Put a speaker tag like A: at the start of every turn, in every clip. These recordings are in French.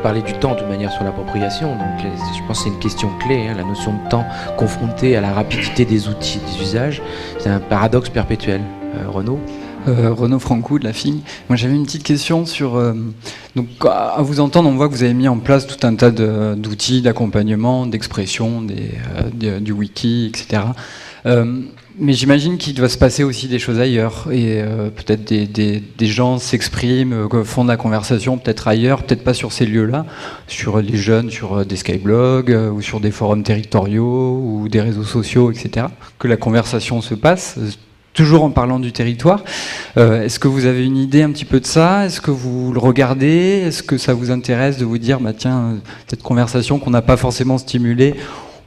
A: parlé du temps de toute manière sur l'appropriation, donc je pense que c'est une question clé, hein, la notion de temps confrontée à la rapidité des outils, des usages, c'est un paradoxe perpétuel. Renaud
B: Renaud Francou de la FIG. Moi j'avais une petite question sur... donc à vous entendre, on voit que vous avez mis en place tout un tas d'outils d'accompagnement, d'expression, du wiki, etc. Mais j'imagine qu'il doit se passer aussi des choses ailleurs, et peut-être des gens s'expriment, font de la conversation peut-être ailleurs, peut-être pas sur ces lieux-là, sur les jeunes, sur des skyblogs, ou sur des forums territoriaux, ou des réseaux sociaux, etc. Que la conversation se passe, toujours en parlant du territoire. Est-ce que vous avez une idée un petit peu de ça? Est-ce que vous le regardez? Est-ce que ça vous intéresse de vous dire, bah tiens, cette conversation qu'on n'a pas forcément stimulée,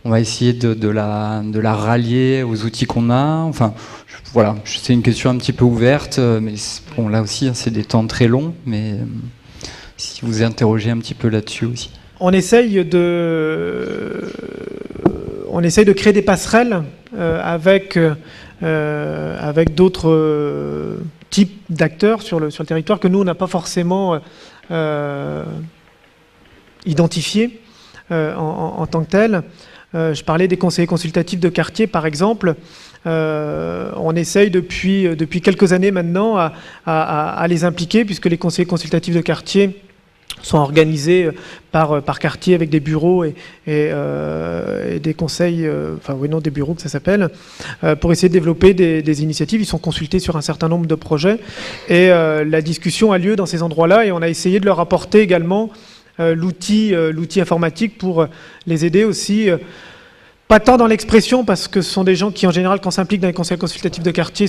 B: on va essayer de la rallier aux outils qu'on a. Enfin, voilà, c'est une question un petit peu ouverte, mais bon, là aussi, c'est des temps très longs, mais si vous interrogez un petit peu là-dessus aussi.
C: On essaye de créer des passerelles avec d'autres types d'acteurs sur le territoire que nous, on n'a pas forcément identifiés en tant que tels. Je parlais des conseillers consultatifs de quartier, par exemple. On essaye depuis quelques années maintenant à les impliquer, puisque les conseillers consultatifs de quartier sont organisés par quartier avec des bureaux et des conseils, des bureaux que ça s'appelle, pour essayer de développer des initiatives. Ils sont consultés sur un certain nombre de projets et la discussion a lieu dans ces endroits-là, et on a essayé de leur apporter également l'outil informatique pour les aider aussi. Pas tant dans l'expression, parce que ce sont des gens qui, en général, quand s'impliquent dans les conseils consultatifs de quartier,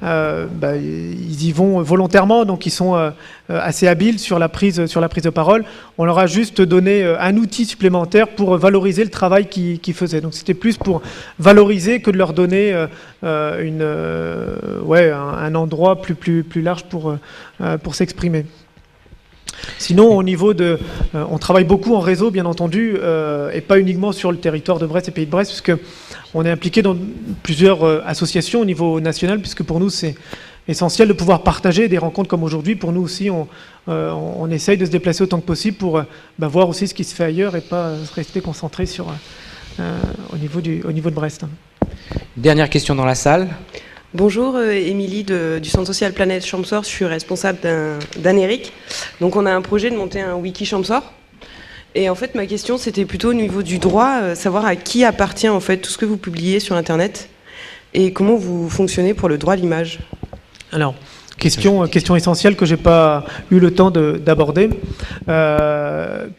C: ils y vont volontairement, donc ils sont assez habiles sur la prise de parole. On leur a juste donné un outil supplémentaire pour valoriser le travail qu'ils faisaient. Donc c'était plus pour valoriser que de leur donner un endroit plus large pour s'exprimer. Sinon, au niveau on travaille beaucoup en réseau, bien entendu, et pas uniquement sur le territoire de Brest et Pays de Brest, puisque on est impliqué dans plusieurs associations au niveau national, puisque pour nous, c'est essentiel de pouvoir partager des rencontres comme aujourd'hui. Pour nous aussi, on essaye de se déplacer autant que possible pour voir aussi ce qui se fait ailleurs et pas rester concentré au niveau de Brest.
A: Dernière question dans la salle.
D: Bonjour, Émilie du Centre social Planète Champsaur, je suis responsable d'Anéric. Donc on a un projet de monter un wiki Champsaur. Et en fait ma question c'était plutôt au niveau du droit, savoir à qui appartient en fait tout ce que vous publiez sur Internet et comment vous fonctionnez pour le droit à l'image.
C: Alors, question essentielle que j'ai pas eu le temps d'aborder.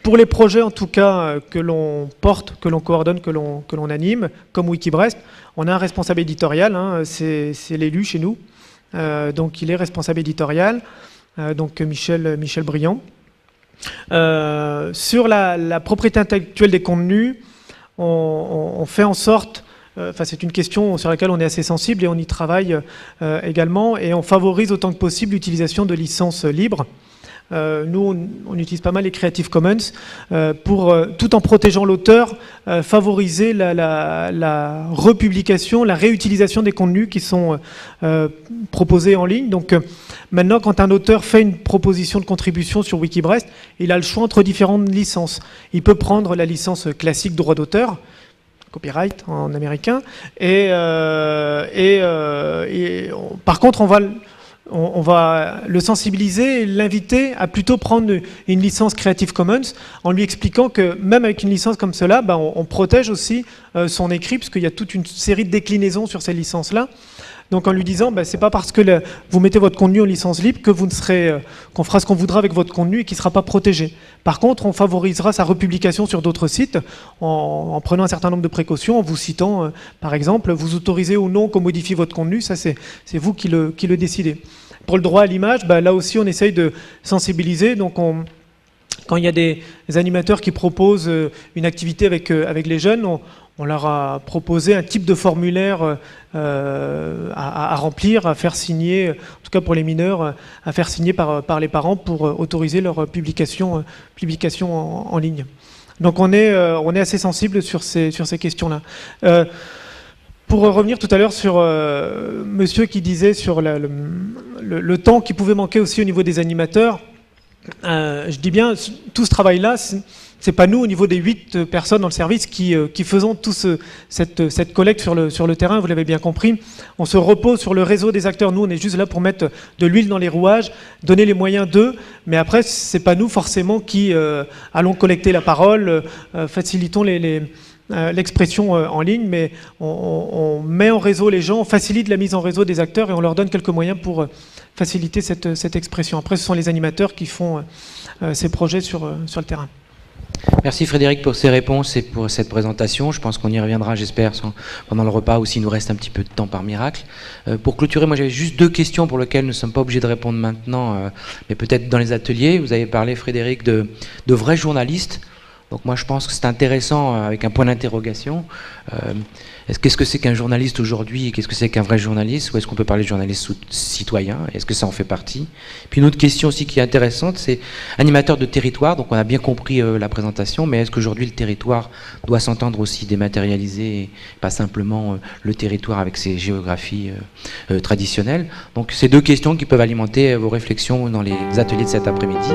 C: Pour les projets en tout cas que l'on porte, que l'on coordonne, que l'on anime, comme Wikibrest, on a un responsable éditorial, c'est l'élu chez nous, donc il est responsable éditorial, donc Michel Briand. Sur la propriété intellectuelle des contenus, on fait en sorte, c'est une question sur laquelle on est assez sensible et on y travaille également, et on favorise autant que possible l'utilisation de licences libres. Nous, on utilise pas mal les Creative Commons pour, tout en protégeant l'auteur, favoriser la republication, la réutilisation des contenus qui sont proposés en ligne. Donc maintenant, quand un auteur fait une proposition de contribution sur Wikibrest, il a le choix entre différentes licences. Il peut prendre la licence classique droit d'auteur, copyright en américain, par contre, on va le sensibiliser et l'inviter à plutôt prendre une licence Creative Commons en lui expliquant que même avec une licence comme cela, on protège aussi son écrit, puisqu'il y a toute une série de déclinaisons sur ces licences-là. Donc en lui disant, c'est pas parce que vous mettez votre contenu en licence libre que qu'on fera ce qu'on voudra avec votre contenu et qu'il ne sera pas protégé. Par contre, on favorisera sa republication sur d'autres sites en prenant un certain nombre de précautions, en vous citant, par exemple, vous autorisez ou non qu'on modifie votre contenu, ça c'est vous qui le décidez. Pour le droit à l'image, là aussi on essaye de sensibiliser, donc quand il y a des animateurs qui proposent une activité avec les jeunes, on leur a proposé un type de formulaire à remplir, à faire signer, en tout cas pour les mineurs, à faire signer par les parents pour autoriser leur publication en ligne. Donc on est assez sensible sur ces questions-là. Pour revenir tout à l'heure sur monsieur qui disait sur le temps qui pouvait manquer aussi au niveau des animateurs, je dis bien, tout ce travail-là, c'est pas nous, au niveau des 8 personnes dans le service, qui faisons cette collecte sur le terrain, vous l'avez bien compris. On se repose sur le réseau des acteurs. Nous, on est juste là pour mettre de l'huile dans les rouages, donner les moyens d'eux, mais après, c'est pas nous forcément qui allons collecter la parole, facilitons l'expression en ligne, mais on met en réseau les gens, on facilite la mise en réseau des acteurs et on leur donne quelques moyens pour faciliter cette expression. Après, ce sont les animateurs qui font ces projets sur le terrain.
A: Merci Frédéric pour ces réponses et pour cette présentation. Je pense qu'on y reviendra, j'espère, pendant le repas, ou s'il nous reste un petit peu de temps par miracle. Pour clôturer, moi j'avais juste 2 questions pour lesquelles nous ne sommes pas obligés de répondre maintenant, mais peut-être dans les ateliers. Vous avez parlé, Frédéric, de vrais journalistes. Donc moi je pense que c'est intéressant avec un point d'interrogation. Qu'est-ce que c'est qu'un journaliste aujourd'hui et qu'est-ce que c'est qu'un vrai journaliste? Ou est-ce qu'on peut parler de journaliste citoyen? Est-ce que ça en fait partie? Puis une autre question aussi qui est intéressante, c'est animateur de territoire. Donc on a bien compris la présentation, mais est-ce qu'aujourd'hui le territoire doit s'entendre aussi dématérialisé et pas simplement le territoire avec ses géographies traditionnelles? Donc c'est 2 questions qui peuvent alimenter vos réflexions dans les ateliers de cet après-midi.